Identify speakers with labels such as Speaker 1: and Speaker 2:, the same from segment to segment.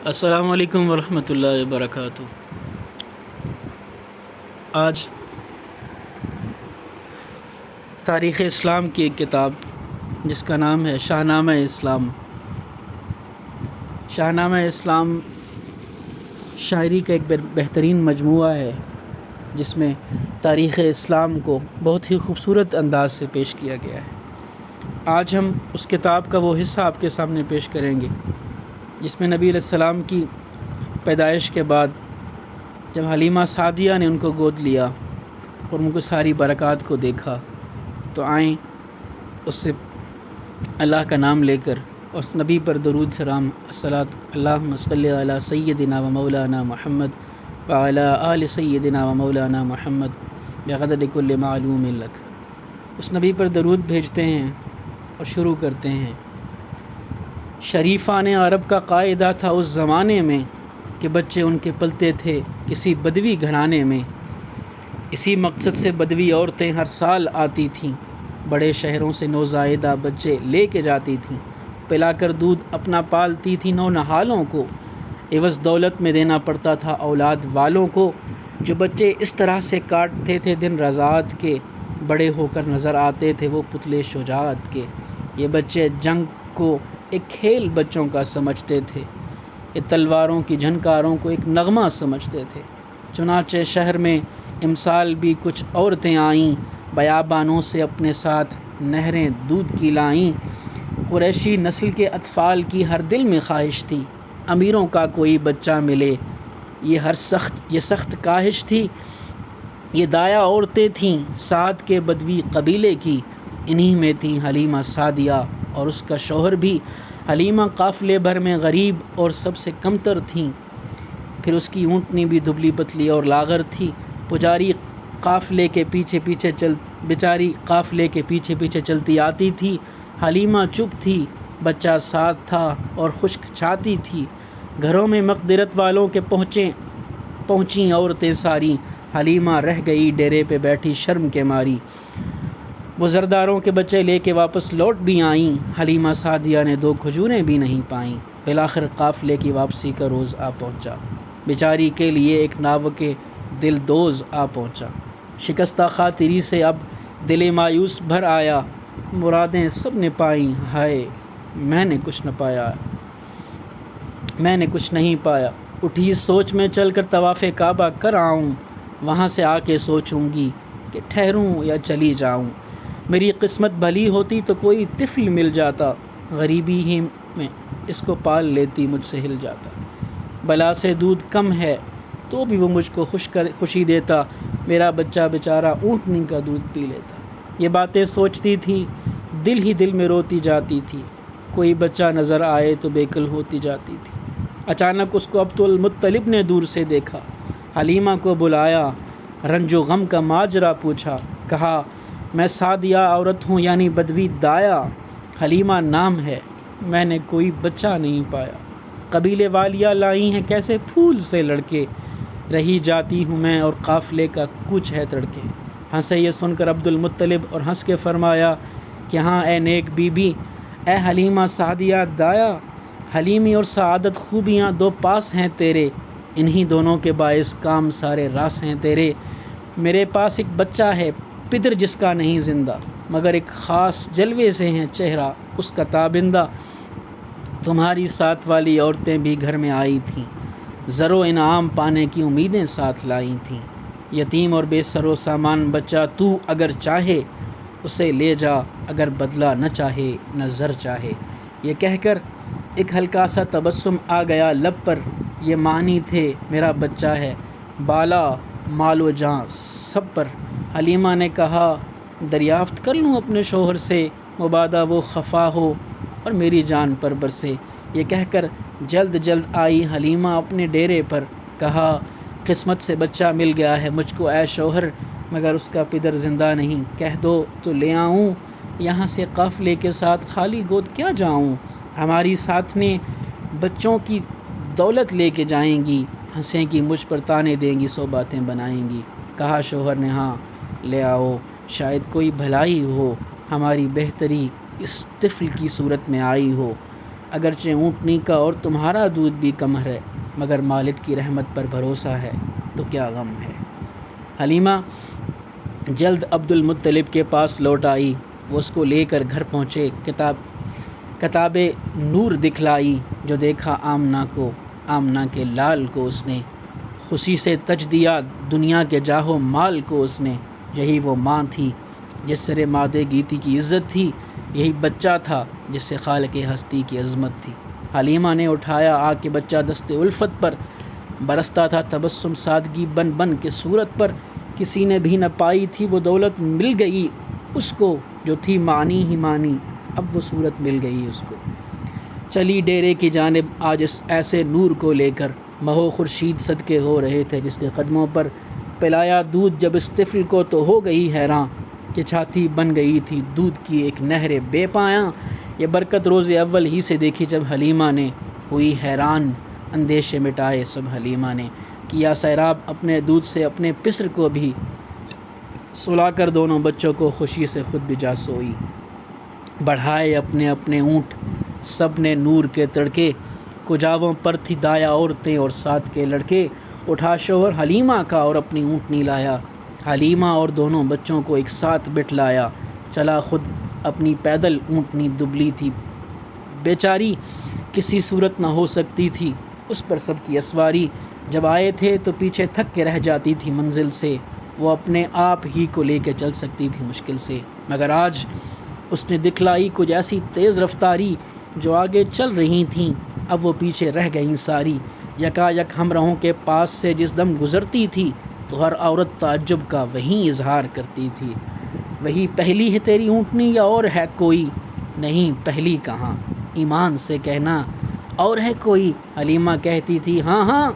Speaker 1: السلام علیکم ورحمۃ اللہ وبرکاتہ۔ آج تاریخ اسلام کی ایک کتاب جس کا نام ہے شاہنامہ اسلام۔ شاہنامہ اسلام شاعری کا ایک بہترین مجموعہ ہے جس میں تاریخ اسلام کو بہت ہی خوبصورت انداز سے پیش کیا گیا ہے۔ آج ہم اس کتاب کا وہ حصہ آپ کے سامنے پیش کریں گے جس میں نبی علیہ السلام کی پیدائش کے بعد جب حلیمہ سعدیہ نے ان کو گود لیا اور ان کو ساری برکات کو دیکھا تو آئیں اس سے اللہ کا نام لے کر اور اس نبی پر درود سلام الصلاۃ اللہم صلی علی سیدنا و مولانا محمد وعلی آل سیدنا و مولانا محمد بقدر کل معلوم لک، اس نبی پر درود بھیجتے ہیں اور شروع کرتے ہیں۔ شریفان عرب کا قاعدہ تھا اس زمانے میں کہ بچے ان کے پلتے تھے کسی بدوی گھرانے میں، اسی مقصد سے بدوی عورتیں ہر سال آتی تھیں، بڑے شہروں سے نوزائیدہ بچے لے کے جاتی تھیں، پلا کر دودھ اپنا پالتی تھیں نونہالوں کو، عوض دولت میں دینا پڑتا تھا اولاد والوں کو، جو بچے اس طرح سے کاٹتے تھے دن رضاعت کے، بڑے ہو کر نظر آتے تھے وہ پتلے شجاعت کے۔ یہ بچے جنگ کو ایک کھیل بچوں کا سمجھتے تھے، یہ تلواروں کی جھنکاروں کو ایک نغمہ سمجھتے تھے۔ چنانچہ شہر میں امسال بھی کچھ عورتیں آئیں، بیابانوں سے اپنے ساتھ نہریں دودھ کی لائیں، قریشی نسل کے اطفال کی ہر دل میں خواہش تھی، امیروں کا کوئی بچہ ملے، یہ سخت کاہش تھی۔ یہ دایا عورتیں تھیں سعد کے بدوی قبیلے کی، انہی میں تھی حلیمہ سعدیہ اور اس کا شوہر بھی۔ حلیمہ قافلے بھر میں غریب اور سب سے کمتر تھیں، پھر اس کی اونٹنی بھی دبلی پتلی اور لاغر تھی۔ بیچاری قافلے کے پیچھے پیچھے چلتی آتی تھی، حلیمہ چپ تھی، بچہ ساتھ تھا اور خشک چھاتی تھی۔ گھروں میں مقدرت والوں کے پہنچیں عورتیں ساری، حلیمہ رہ گئی ڈیرے پہ بیٹھی شرم کے ماری۔ وہ زرداروں کے بچے لے کے واپس لوٹ بھی آئیں، حلیمہ سعدیہ نے 2 کھجوریں بھی نہیں پائیں۔ بالآخر قافلے کی واپسی کا روز آ پہنچا، بیچاری کے لیے ایک ناوک دل دوز آ پہنچا۔ شکستہ خاطری سے اب دل مایوس بھر آیا، مرادیں سب نے پائیں، ہائے میں نے کچھ نہیں پایا۔ اٹھی سوچ میں چل کر طواف کعبہ کر آؤں، وہاں سے آ کے سوچوں گی کہ ٹھہروں یا چلی جاؤں۔ میری قسمت بھلی ہوتی تو کوئی طفل مل جاتا، غریبی ہی میں اس کو پال لیتی مجھ سے ہل جاتا۔ بلا سے دودھ کم ہے تو بھی وہ مجھ کو خوشی دیتا، میرا بچہ بیچارہ اونٹنی کا دودھ پی لیتا۔ یہ باتیں سوچتی تھی، دل ہی دل میں روتی جاتی تھی، کوئی بچہ نظر آئے تو بےکل ہوتی جاتی تھی۔ اچانک اس کو عبد المطلب نے دور سے دیکھا، حلیمہ کو بلایا، رنج و غم کا ماجرا پوچھا، کہا میں سعدیہ عورت ہوں یعنی بدوی دایا، حلیمہ نام ہے، میں نے کوئی بچہ نہیں پایا، قبیلے والیاں لائی ہیں کیسے پھول سے لڑکے، رہی جاتی ہوں میں اور قافلے کا کچھ ہے تڑکے۔ ہنسے یہ سن کر عبد المطلب اور ہنس کے فرمایا کہ ہاں اے نیک بی بی، اے حلیمہ سعدیہ دایا، حلیمی اور سعادت خوبیاں 2 پاس ہیں تیرے، انہی دونوں کے باعث کام سارے راس ہیں تیرے۔ میرے پاس ایک بچہ ہے پدر جس کا نہیں زندہ، مگر ایک خاص جلوے سے ہیں چہرہ اس کا تابندہ۔ تمہاری ساتھ والی عورتیں بھی گھر میں آئی تھیں، زر و انعام پانے کی امیدیں ساتھ لائی تھیں، یتیم اور بے سر و سامان بچہ تو اگر چاہے اسے لے جا، اگر بدلہ نہ چاہے نہ زر چاہے۔ یہ کہہ کر ایک ہلکا سا تبسم آ گیا لب پر، یہ معنی تھے میرا بچہ ہے، بالا مال و جاں سب پر۔ حلیمہ نے کہا دریافت کر لوں اپنے شوہر سے، مبادا وہ خفا ہو اور میری جان پر برسے۔ یہ کہہ کر جلد آئی حلیمہ اپنے ڈیرے پر، کہا قسمت سے بچہ مل گیا ہے مجھ کو اے شوہر، مگر اس کا پدر زندہ نہیں، کہہ دو تو لے آؤں، یہاں سے قافلے کے ساتھ خالی گود کیا جاؤں، ہماری ساتھنے بچوں کی دولت لے کے جائیں گی، ہنسیں گی مجھ پر تانے دیں گی 100 باتیں بنائیں گی۔ کہا شوہر نے ہاں لے آؤ، شاید کوئی بھلائی ہو، ہماری بہتری اس طفل کی صورت میں آئی ہو۔ اگرچہ اونٹنی کا اور تمہارا دودھ بھی کم ہے، مگر مالک کی رحمت پر بھروسہ ہے تو کیا غم ہے۔ حلیمہ جلد عبد المطلب کے پاس لوٹ آئی۔ وہ اس کو لے کر گھر پہنچے، کتاب نور دکھلائی۔ جو دیکھا آمنہ کو، آمنہ کے لال کو اس نے، خوشی سے تج دیا دنیا کے جاہ و مال کو اس نے۔ یہی وہ ماں تھی جس سر مادے گیتی کی عزت تھی، یہی بچہ تھا جس سے خالق ہستی کی عظمت تھی۔ حلیمہ نے اٹھایا آ کے بچہ دست الفت پر، برستا تھا تبسم سادگی بن بن کے صورت پر۔ کسی نے بھی نہ پائی تھی وہ دولت، مل گئی اس کو جو تھی معنی ہی معنی، اب وہ صورت مل گئی اس کو۔ چلی ڈیرے کی جانب آج اس ایسے نور کو لے کر، مہو خورشید صدقے ہو رہے تھے جس کے قدموں پر۔ پلایا دودھ جب اس طفل کو تو ہو گئی حیراں، کہ چھاتی بن گئی تھی دودھ کی ایک نہر بے پایاں۔ یہ برکت روز اول ہی سے دیکھی جب حلیمہ نے، ہوئی حیران اندیشے مٹائے سب حلیمہ نے۔ کیا سیراب اپنے دودھ سے اپنے پسر کو بھی، سلا کر دونوں بچوں کو خوشی سے خود بھی جا سوئی۔ بڑھائے اپنے اپنے اونٹ سب نے نور کے تڑکے، کجاووں پر تھی دایا عورتیں اور ساتھ کے لڑکے۔ اٹھا شوہر حلیمہ کا اور اپنی اونٹنی لایا، حلیمہ اور دونوں بچوں کو ایک ساتھ بٹھلایا۔ چلا خود اپنی پیدل، اونٹنی دبلی تھی بیچاری، کسی صورت نہ ہو سکتی تھی اس پر سب کی اسواری۔ جب آئے تھے تو پیچھے تھک کے رہ جاتی تھی منزل سے، وہ اپنے آپ ہی کو لے کے چل سکتی تھی مشکل سے، مگر آج اس نے دکھلائی کچھ ایسی تیز رفتاری، جو آگے چل رہی تھیں اب وہ پیچھے رہ گئیں ساری۔ یکا یک ہمراہوں کے پاس سے جس دم گزرتی تھی، تو ہر عورت تعجب کا وہیں اظہار کرتی تھی۔ وہی پہلی ہے تیری اونٹنی یا اور ہے کوئی؟ نہیں پہلی کہاں، ایمان سے کہنا اور ہے کوئی؟ حلیمہ کہتی تھی ہاں ہاں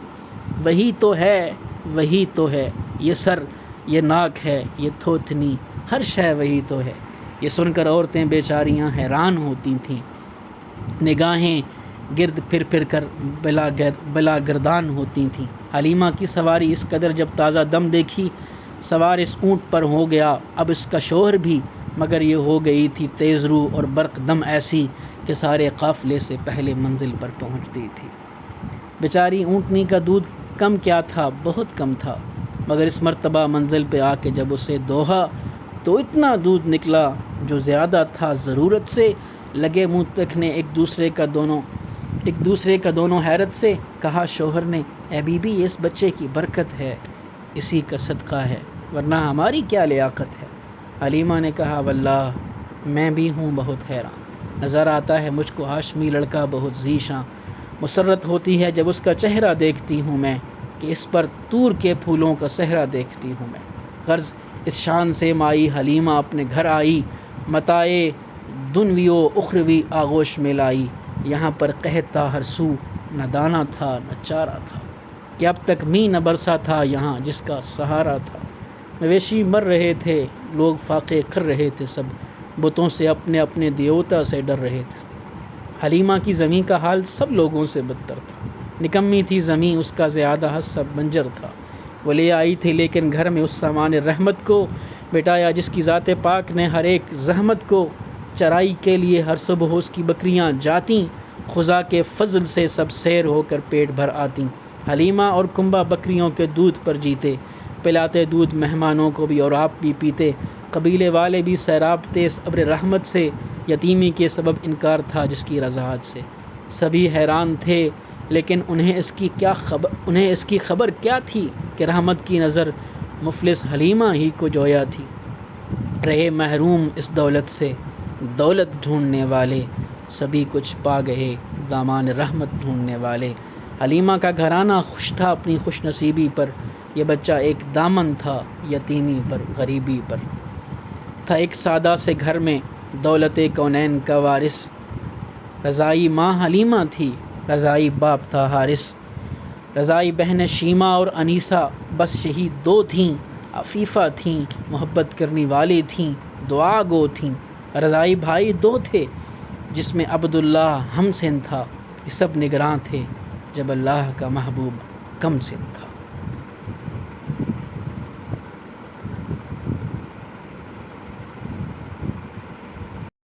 Speaker 1: وہی تو ہے، وہی تو ہے، یہ سر، یہ ناک ہے، یہ تھوتنی، ہر شے وہی تو ہے۔ یہ سن کر عورتیں بیچاریاں حیران ہوتی تھیں، نگاہیں گرد پھر پھر کر بلا گردان ہوتی تھیں۔ حلیمہ کی سواری اس قدر جب تازہ دم دیکھی، سوار اس اونٹ پر ہو گیا اب اس کا شوہر بھی، مگر یہ ہو گئی تھی تیز رو اور برق دم ایسی کہ سارے قافلے سے پہلے منزل پر پہنچتی تھی۔ بیچاری اونٹنی کا دودھ کم کیا تھا، بہت کم تھا، مگر اس مرتبہ منزل پہ آ کے جب اسے دوہا تو اتنا دودھ نکلا جو زیادہ تھا ضرورت سے۔ لگے منہ دیکھنے ایک دوسرے کا دونوں حیرت سے۔ کہا شوہر نے اے بی بی اس بچے کی برکت ہے، اسی کا صدقہ ہے، ورنہ ہماری کیا لیاقت ہے۔ حلیمہ نے کہا واللہ میں بھی ہوں بہت حیران، نظر آتا ہے مجھ کو ہاشمی لڑکا بہت ذیشاں۔ مسرت ہوتی ہے جب اس کا چہرہ دیکھتی ہوں میں، کہ اس پر طور کے پھولوں کا صحرا دیکھتی ہوں میں۔ غرض اس شان سے مائی حلیمہ اپنے گھر آئی، متائے دنوی و اخروی آغوش میں لائی۔ یہاں پر قحط تھا ہر سو، نہ دانہ تھا نہ چارہ تھا، کہ اب تک می نہ برسا تھا یہاں جس کا سہارا تھا۔ مویشی مر رہے تھے، لوگ فاقے کر رہے تھے، سب بتوں سے اپنے اپنے دیوتا سے ڈر رہے تھے۔ حلیمہ کی زمین کا حال سب لوگوں سے بدتر تھا، نکمی تھی زمین، اس کا زیادہ حصہ بنجر تھا۔ وہ لے آئی تھی لیکن گھر میں اس سامان رحمت کو، بٹایا جس کی ذات پاک نے ہر ایک زحمت کو۔ چرائی کے لیے ہر صبح اس کی بکریاں جاتیں، خدا کے فضل سے سب سیر ہو کر پیٹ بھر آتیں۔ حلیمہ اور کنبہ بکریوں کے دودھ پر جیتے، پلاتے دودھ مہمانوں کو بھی اور آپ بھی پیتے۔ قبیلے والے بھی سیراب تھے اس ابر رحمت سے، یتیمی کے سبب انکار تھا جس کی رضاعت سے۔ سبھی حیران تھے لیکن انہیں اس کی خبر کیا تھی کہ رحمت کی نظر مفلس حلیمہ ہی کو جویا تھی۔ رہے محروم اس دولت سے دولت ڈھونڈنے والے، سبھی کچھ پا گئے دامان رحمت ڈھونڈنے والے۔ حلیمہ کا گھرانہ خوش تھا اپنی خوش نصیبی پر، یہ بچہ ایک دامن تھا یتیمی پر، غریبی پر۔ تھا ایک سادہ سے گھر میں دولت کونین کا وارث، رضائی ماں حلیمہ تھی، رضائی باپ تھا حارث۔ رضائی بہن شیمہ اور انیسہ بس یہی دو تھیں، عفیفہ تھیں، محبت کرنے والی تھیں، دعا گو تھیں۔ رضائی بھائی دو تھے جس میں عبداللہ ہم سن تھا، یہ سب نگراں تھے جب اللہ کا محبوب کم سن تھا۔